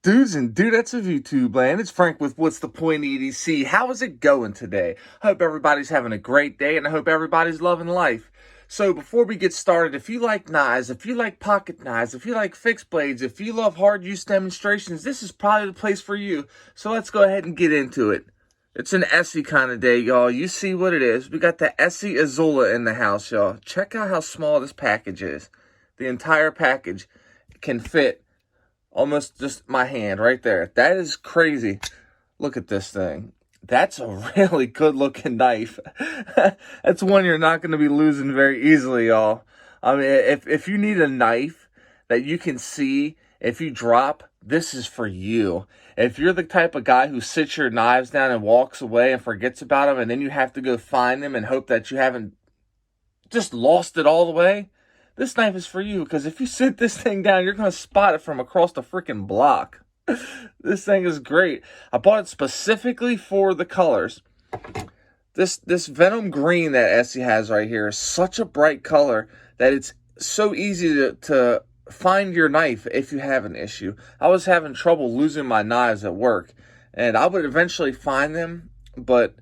Dudes and dudettes of YouTube land, it's Frank with What's the Point EDC. How is it going today? I hope everybody's having a great day and I hope everybody's loving life. So before we get started, if you like knives, if you like pocket knives, if you like fixed blades, if you love hard use demonstrations, this is probably the place for you. So let's go ahead and get into it. It's an Esee kind of day, y'all. You see what it is. We got the Esee Izula in the house, y'all. Check out how small this package is. The entire package can fit almost just my hand right there. That is crazy. Look at this thing. That's a really good looking knife. That's one you're not going to be losing very easily, y'all. I mean, if you need a knife that you can see if you drop, this is for you. If you're the type of guy who sits your knives down and walks away and forgets about them, and then you have to go find them and hope that you haven't just lost it all the way, this knife is for you, because if you sit this thing down, you're going to spot it from across the freaking block. This thing is great. I bought it specifically for the colors. This Venom Green that Esee has right here is such a bright color that it's so easy to find your knife if you have an issue. I was having trouble losing my knives at work, and I would eventually find them, but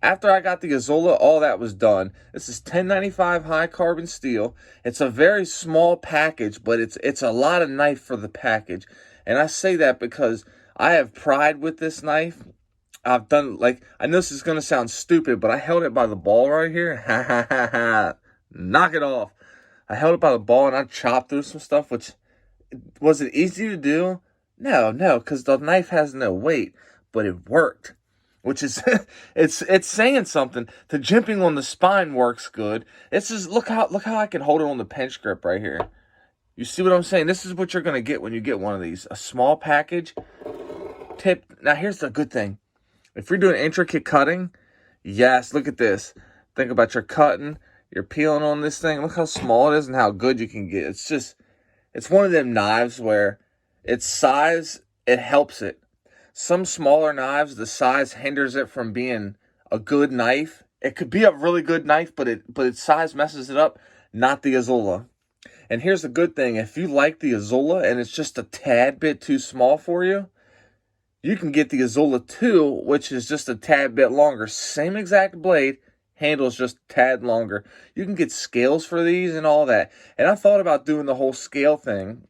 after I got the Izula, all that was done. This is 1095 high carbon steel. It's a very small package, but it's a lot of knife for the package. And I say that because I have pride with this knife. I've done, like, I know this is going to sound stupid, but I held it by the ball right here. Ha ha ha ha. Knock it off. I held it by the ball and I chopped through some stuff, which, was it easy to do? No, because the knife has no weight, but it worked. Which is, it's saying something. The jimping on the spine works good. It's just, look how I can hold it on the pinch grip right here. You see what I'm saying? This is what you're going to get when you get one of these. A small package. Tip. Now, here's the good thing. If you're doing intricate cutting, yes, look at this. Think about your cutting. You're peeling on this thing. Look how small it is and how good you can get. It's just, it's one of them knives where its size, it helps it. Some smaller knives, the size hinders it from being a good knife. It could be a really good knife, but its size messes it up. Not the Izula. And here's the good thing. If you like the Izula and it's just a tad bit too small for you, you can get the Izula 2, which is just a tad bit longer. Same exact blade, handles just a tad longer. You can get scales for these and all that. And I thought about doing the whole scale thing.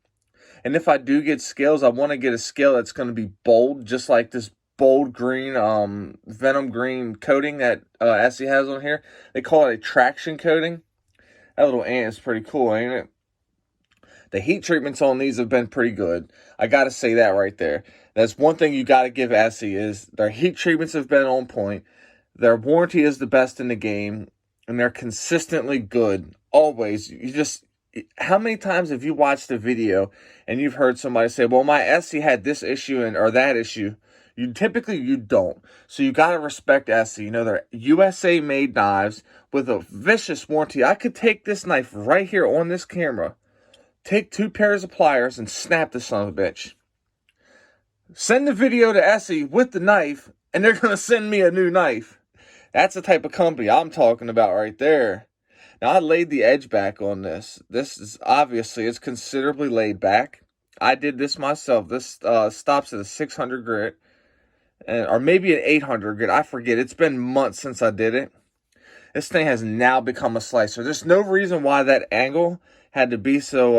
And if I do get scales, I want to get a scale that's going to be bold, just like this bold green, Venom Green coating that Esee has on here. They call it a traction coating. That little ant is pretty cool, ain't it? The heat treatments on these have been pretty good. I got to say that right there. That's one thing you got to give Esee is their heat treatments have been on point. Their warranty is the best in the game, and they're consistently good. Always. How many times have you watched a video and you've heard somebody say, well, my Esee had this issue or that issue? You don't. So you got to respect Esee. You know, they're USA made knives with a vicious warranty. I could take this knife right here on this camera, take 2 pairs of pliers and snap the son of a bitch. Send the video to Esee with the knife and they're going to send me a new knife. That's the type of company I'm talking about right there. Now, I laid the edge back on this. This is obviously, it's considerably laid back. I did this myself. This stops at a 600 grit, or maybe an 800 grit. I forget. It's been months since I did it. This thing has now become a slicer. There's no reason why that angle had to be so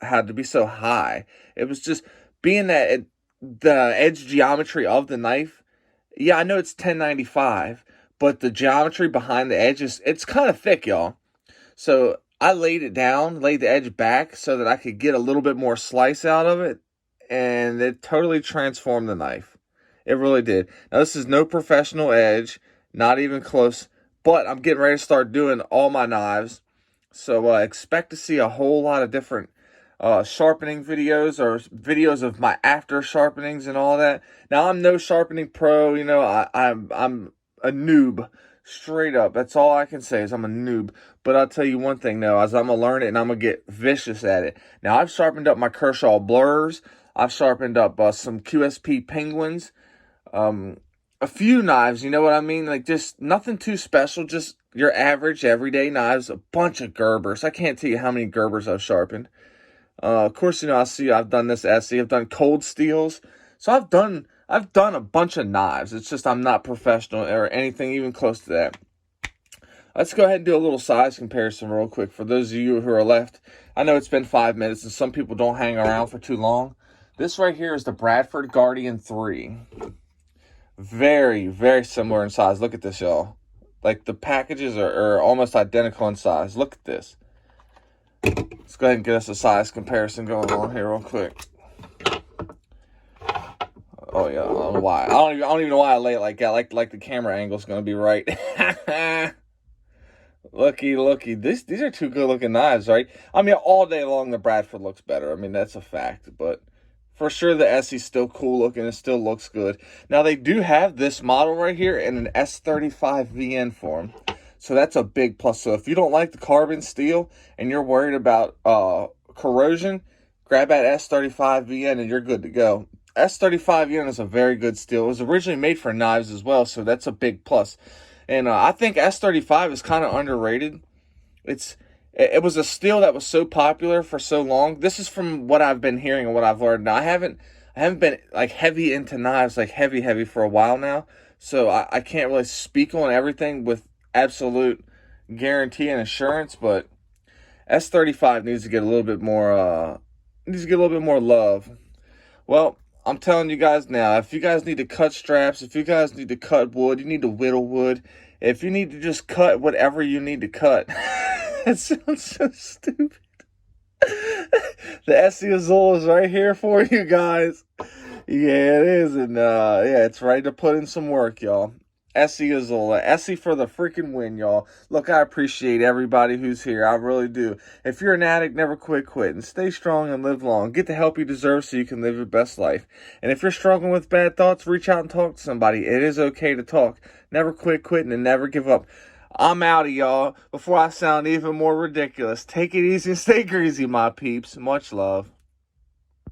high. It was just being that the edge geometry of the knife. Yeah, I know it's 1095, but the geometry behind the edge it's kind of thick, y'all. So I laid the edge back so that I could get a little bit more slice out of it, and it totally transformed the knife. It really did. Now, this is no professional edge, not even close, but I'm getting ready to start doing all my knives. So expect to see a whole lot of different sharpening videos or videos of my after sharpenings and all that. Now, I'm no sharpening pro. You know, I'm a noob. Straight up, that's all I can say is I'm a noob. But I'll tell you one thing though, as I'm gonna learn it and I'm gonna get vicious at it. Now, I've sharpened up my Kershaw Blurs. I've sharpened up some QSP Penguins. A few knives, you know what I mean? Like, just nothing too special, just your average everyday knives. A bunch of Gerbers. I can't tell you how many Gerbers I've sharpened. Of course, you know, I've done this Esee. I've done cold steels. So I've done a bunch of knives. It's just I'm not professional or anything even close to that. Let's go ahead and do a little size comparison real quick for those of you who are left. I know it's been 5 minutes and some people don't hang around for too long. This right here is the Bradford Guardian 3. Very, very similar in size. Look at this, y'all. Like, the packages are almost identical in size. Look at this. Let's go ahead and get us a size comparison going on here real quick. Oh yeah, I don't know why. I don't even know why I lay it like that. Like the camera angle's gonna be right. Looky. These are two good looking knives, right? I mean, all day long the Bradford looks better. I mean, that's a fact. But for sure the Esee's still cool looking. It still looks good. Now they do have this model right here in an S35 VN form. So that's a big plus. So if you don't like the carbon steel and you're worried about corrosion, grab that S35 VN and you're good to go. S35 VN is a very good steel. It was originally made for knives as well, so that's a big plus. And I think S35 is kind of underrated. It was a steel that was so popular for so long. This is from what I've been hearing and what I've learned. Now I haven't been like heavy into knives, like heavy for a while now. So I can't really speak on everything with absolute guarantee and assurance, but S35 needs to get a little bit more love. Well, I'm telling you guys now, if you guys need to cut straps, if you guys need to cut wood, you need to whittle wood, if you need to just cut whatever you need to cut. It sounds so stupid. The Esee Izula is right here for you guys. Yeah, it is. And yeah, it's ready to put in some work, y'all. Esee Izula. Esee for the freaking win, y'all. Look, I appreciate everybody who's here. I really do. If you're an addict, never quit quitting. Stay strong and live long. Get the help you deserve so you can live your best life. And if you're struggling with bad thoughts, reach out and talk to somebody. It is okay to talk. Never quit quitting and never give up. I'm out of y'all. Before I sound even more ridiculous, take it easy and stay greasy, my peeps. Much love.